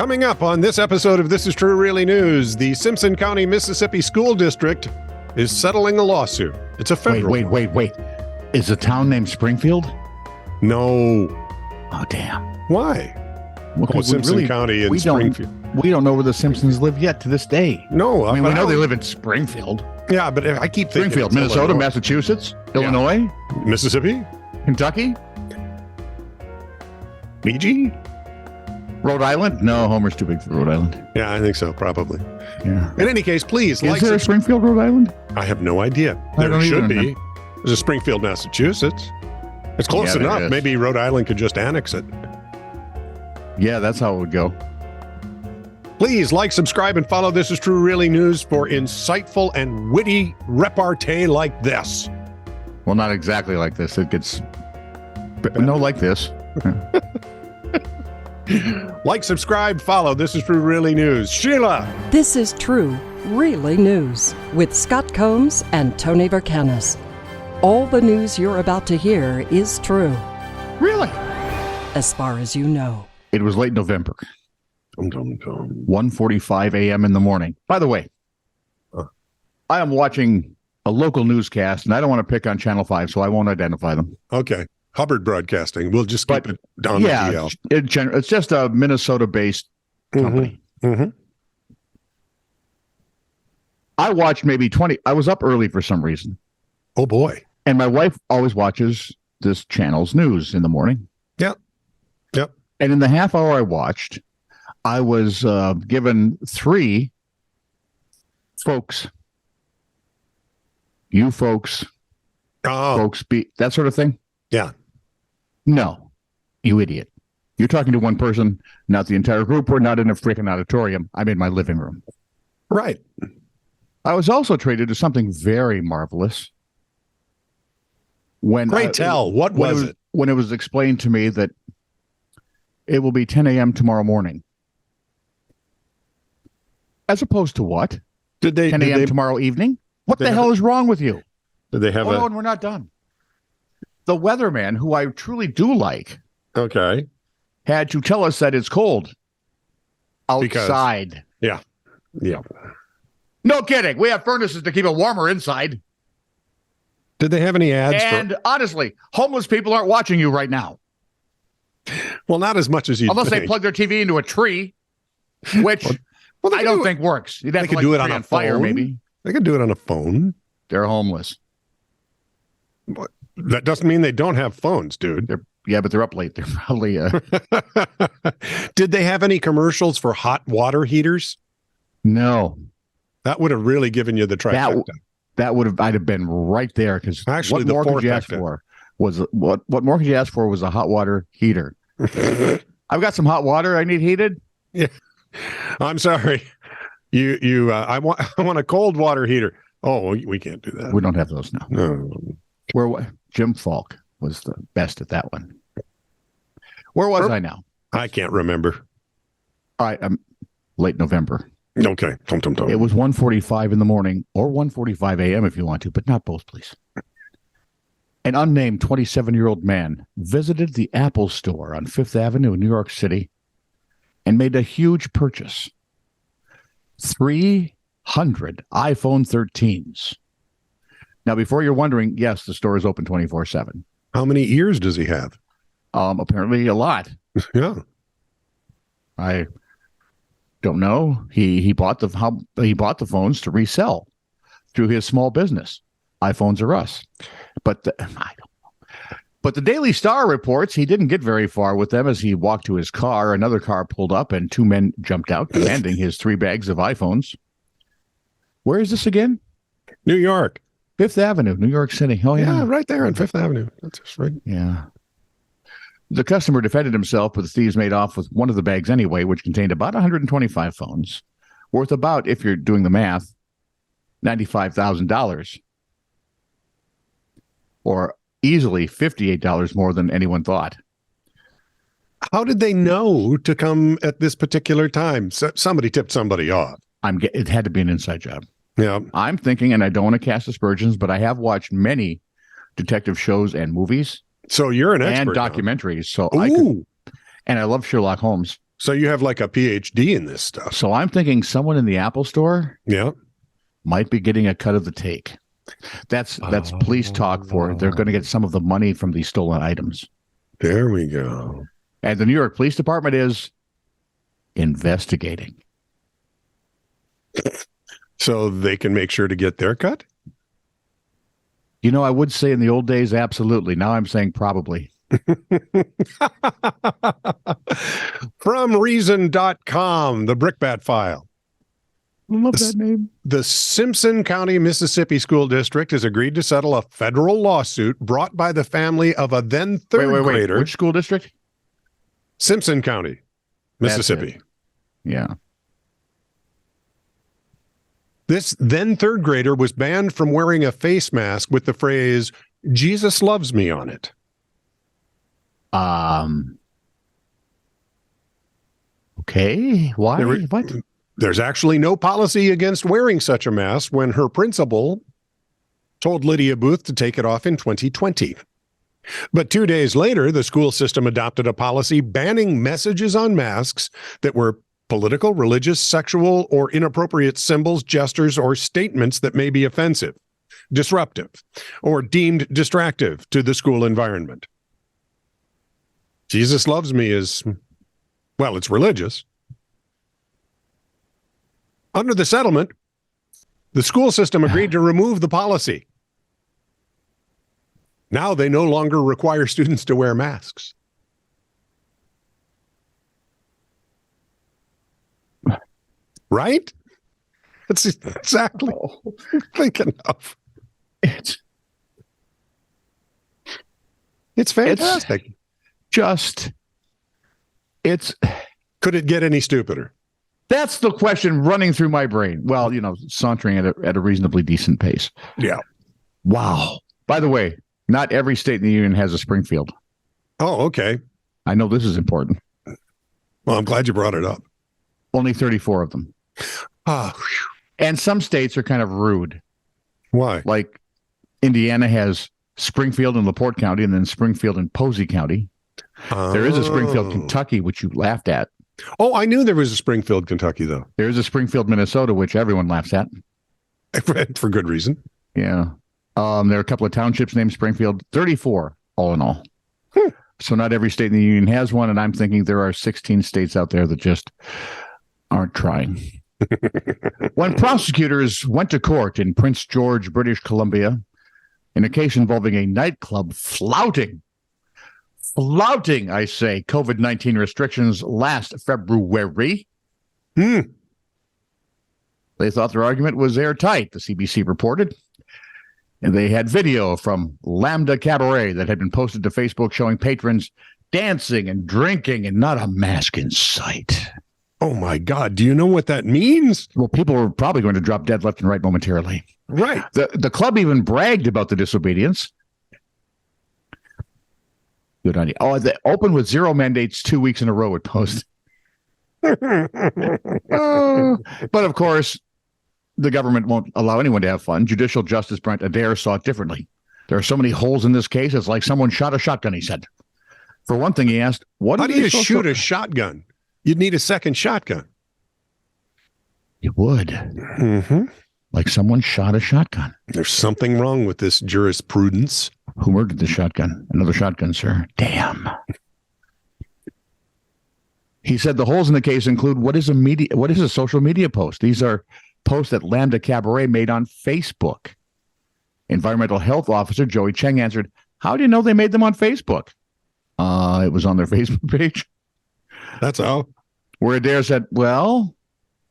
Coming up on this episode of This Is True Really News, the Simpson County, Mississippi School District is settling a lawsuit. It's a federal. Wait. Is the town named Springfield? No. Oh, damn. Why? Well, Simpson County in Springfield. We don't know where the Simpsons live yet to this day. No. I mean, we know they live in Springfield. Yeah, but I keep thinking Springfield, Minnesota, Illinois. Massachusetts, Illinois, Mississippi, Kentucky, Fiji. Rhode Island? No, Homer's too big for Rhode Island. Yeah, I think so, probably. Yeah. In any case, please Is there a Springfield, Rhode Island? I have no idea. I There don't should either. be. There's a Springfield, Massachusetts. It's close Yeah, there enough. is. Maybe Rhode Island could just annex it. Yeah, that's how it would go. Please like, subscribe, and follow This Is True Really News for insightful and witty repartee like this. Well, not exactly like this. It gets... No, like this. Like, subscribe, follow This Is True Really News. Sheila! This is True, Really News with Scott Combs and Tony Vercanis. All the news you're about to hear is true, Really? as far as you know. It was late November, Dum, dum, dum. 1:45 a.m. in the morning. By the way, I am watching a local newscast, and I don't want to pick on Channel 5, so I won't identify them. Okay. Hubbard Broadcasting. We'll just keep But, it down yeah, to DL. it's just a Minnesota-based company. Mm-hmm. I watched maybe 20. I was up early for some reason, Oh, boy. and my wife always watches this channel's news in the morning. Yep. And in the half hour I watched, I was given 3 folks. You folks, Oh, folks, that sort of thing. yeah. No, you idiot. You're talking to one person, not the entire group. We're not in a freaking auditorium. I'm in my living room. Right. I was also treated to something very marvelous. Great tell. What was it? When it was explained to me that it will be 10 a.m. tomorrow morning. As opposed to what? 10 10 a.m. tomorrow evening? What the hell is wrong with you? Did they have Oh, and we're not done. The weatherman, who I truly do like, Okay. had to tell us that it's cold outside. Yeah. No kidding. We have furnaces to keep it warmer inside. Did they have any ads And honestly, homeless people aren't watching you right now. well, not as much as you Unless think. they plug their TV into a tree, which Well, they I could don't do it- think works. You'd have They to could light do the it on tree a fire, phone. maybe. They could do it on a phone. They're homeless. That doesn't mean they don't have phones, dude. But they're up late. They're probably Did they have any commercials for hot water heaters? no. That would have really given you the trifecta. That would have I'd have been right there because Actually, what the more could you ask fourfecta. for was what more could you ask for was a hot water heater. I've got some hot water I need heated. I'm sorry. I want a cold water heater. Oh, we can't do that. We don't have those now. No. Jim Falk was the best at that one. Where was I now? I can't remember. All right, late November. Okay. Tum. It was 1:45 in the morning or 1:45 a.m. if you want to, but not both, please. An unnamed 27-year-old man visited the Apple store on Fifth Avenue in New York City and made a huge purchase. 300 iPhone 13s. Now, before you're wondering, yes, the store is open 24/7. How many ears does he have? Apparently a lot. Yeah. I don't know. He bought the phones to resell through his small business. iPhones are us. But I don't know. But the Daily Star reports he didn't get very far with them as he walked to his car. Another car pulled up and 2 men jumped out, demanding his 3 bags of iPhones. Where is this again? New York. Fifth Avenue, New York City. Oh, Yeah, yeah. right there on Fifth Avenue. That's just right. Yeah. The customer defended himself, but the thieves made off with one of the bags anyway, which contained about 125 phones, worth about, if you're doing the math, $95,000. Or easily $58 more than anyone thought. How did they know to come at this particular time? Somebody tipped somebody off. It had to be an inside job. Yeah. I'm thinking, and I don't want to cast aspersions, but I have watched many detective shows and movies So you're an expert and now. documentaries. So Ooh. and I love Sherlock Holmes. So you have like a PhD in this stuff. So I'm thinking someone in the Apple store Yeah. might be getting a cut of the take. That's police talk for they're going to get some of the money from these stolen items. There we go. And the New York Police Department is investigating. So they can make sure to get their cut? You know, I would say in the old days, absolutely. Now I'm saying probably. From Reason.com, the Brickbat file. I love that name. The Simpson County, Mississippi School District has agreed to settle a federal lawsuit brought by the family of a then third grader. Which school district? Simpson County, Mississippi. Yeah. This then third grader was banned from wearing a face mask with the phrase, "Jesus loves me" on it. Okay. Why? What? There's actually no policy against wearing such a mask when her principal told Lydia Booth to take it off in 2020. But 2 days later, the school system adopted a policy banning messages on masks that were political, religious, sexual, or inappropriate symbols, gestures, or statements that may be offensive, disruptive, or deemed distractive to the school environment. Jesus loves me is, well, it's religious. Under the settlement, the school system agreed to remove the policy. Now they no longer require students to wear masks. Right? That's exactly what I'm thinking of. It's fantastic. Could it get any stupider? That's the question running through my brain. Well, you know, sauntering at a reasonably decent pace. Yeah. Wow. By the way, not every state in the union has a Springfield. Oh, okay. I know this is important. Well, I'm glad you brought it up. Only 34 of them. Oh, and some states are kind of rude. Why? Like Indiana has Springfield in LaPorte County and then Springfield in Posey County. There is a Springfield, Kentucky, which you laughed at. Oh, I knew there was a Springfield, Kentucky, though. There is a Springfield, Minnesota, which everyone laughs at. For good reason. Yeah. There are a couple of townships named Springfield, 34 all in all. So not every state in the union has one, and I'm thinking there are 16 states out there that just aren't trying. When prosecutors went to court in Prince George, British Columbia, in a case involving a nightclub flouting, I say, COVID-19 restrictions last February, they thought their argument was airtight, the CBC reported. And they had video from Lambda Cabaret that had been posted to Facebook showing patrons dancing and drinking and not a mask in sight. Oh, my God. Do you know what that means? Well, people were probably going to drop dead left and right momentarily. Right. The club even bragged about the disobedience. Good on you. Oh, they opened with 0 mandates 2 weeks in a row, it posted. But of course, the government won't allow anyone to have fun. Judicial Justice Brent Adair saw it differently. There are so many holes in this case, it's like someone shot a shotgun, he said. For one thing, he asked, how do you shoot a shotgun? You'd need a second shotgun. You would. Mm-hmm. Like someone shot a shotgun. There's something wrong with this jurisprudence. Who murdered the shotgun? Another shotgun, sir. Damn. He said the holes in the case include what is a social media post? These are posts that Lambda Cabaret made on Facebook. Environmental Health Officer Joey Cheng answered, how do you know they made them on Facebook? It was on their Facebook page. That's how. Where Adair said, well,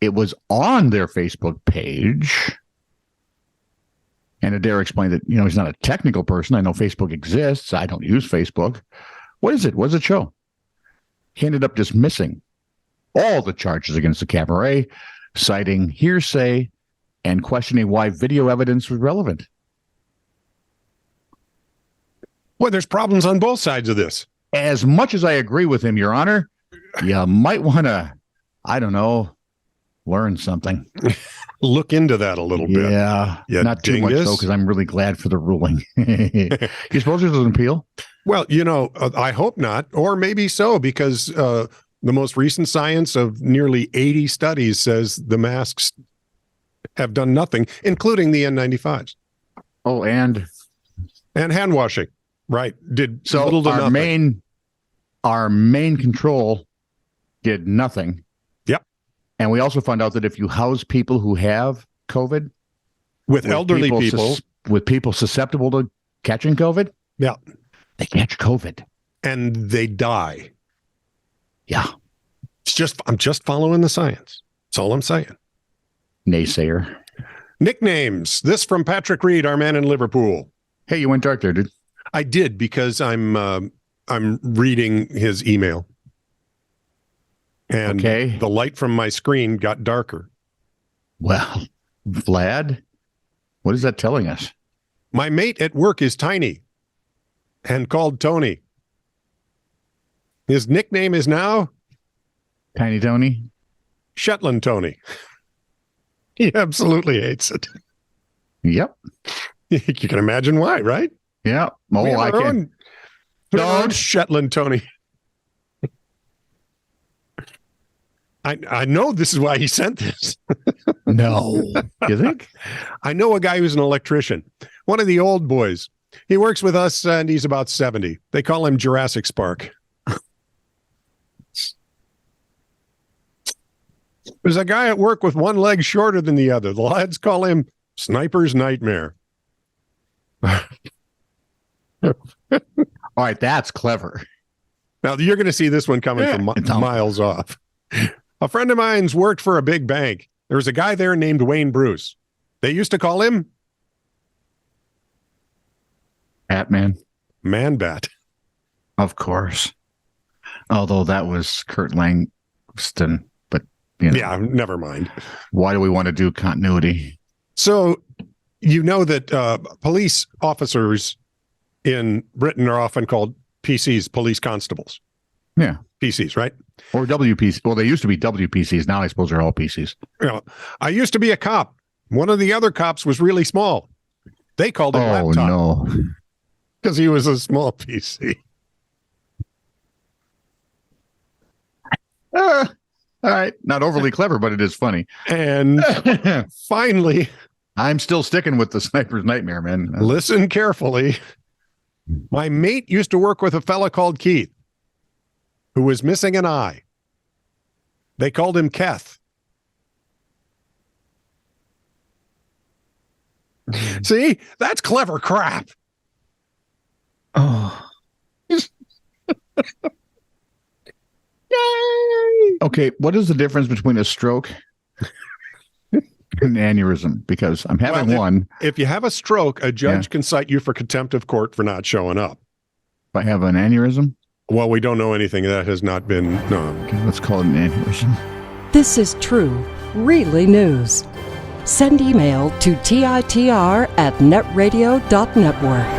it was on their Facebook page. And Adair explained that, he's not a technical person. I know Facebook exists. I don't use Facebook. What is it? What does it show? He ended up dismissing all the charges against the cabaret, citing hearsay and questioning why video evidence was relevant. Well, there's problems on both sides of this. As much as I agree with him, Your Honor, you might want to, I don't know, learn something. Look into that a little bit. Yeah, not too much, though, because I'm really glad for the ruling. You suppose it doesn't appeal? Well, I hope not, or maybe so, because The most recent science of nearly 80 studies says the masks have done nothing, including the N95s. Oh, and hand washing. Right. Did so little to nothing. Our main control did nothing. Yep. And we also found out that if you house people who have COVID, with elderly people, with people susceptible to catching COVID, yeah, they catch COVID and they die. Yeah. I'm just following the science. That's all I'm saying. Naysayer. Nicknames. This from Patrick Reed, our man in Liverpool. Hey, you went dark there, dude. I did because I'm reading his email. And the light from my screen got darker. Well, Vlad, what is that telling us? My mate at work is tiny and called Tony. His nickname is now Tiny Tony? Shetland Tony. He absolutely hates it. Yep. You can imagine why, right? Yeah. Oh, I can. Don't Shetland Tony. I know this is why he sent this. No. You think? I know a guy who's an electrician, one of the old boys. He works with us and he's about 70. They call him Jurassic Spark. There's a guy at work with one leg shorter than the other. The lads call him Sniper's Nightmare. All right, that's clever. Now, you're going to see this one coming from miles off. A friend of mine's worked for a big bank. There was a guy there named Wayne Bruce. They used to call him Batman. Man Bat. Of course. Although that was Kurt Langston. But, you know. Yeah, never mind. Why do we want to do continuity? So, you know that police officers in Britain are often called PCs, police constables. Yeah. PCs, right? Or WPC. Well, they used to be WPCs. Now I suppose they're all PCs. You know, I used to be a cop. One of the other cops was really small. They called him laptop. Oh, no. Because he was a small PC. All right. Not overly clever, but it is funny. And finally, I'm still sticking with the Sniper's Nightmare, man. Listen carefully. My mate used to work with a fella called Keith, who was missing an eye. They called him Keth. See? That's clever crap. Oh. Yay! Okay, what is the difference between a stroke and an aneurysm? Because I'm having one. If you have a stroke, a judge can cite you for contempt of court for not showing up. If I have an aneurysm? Well, we don't know anything. That has not been known. Okay, let's call it an aneurysm. This is true, really news. Send email to TITR@netradio.network.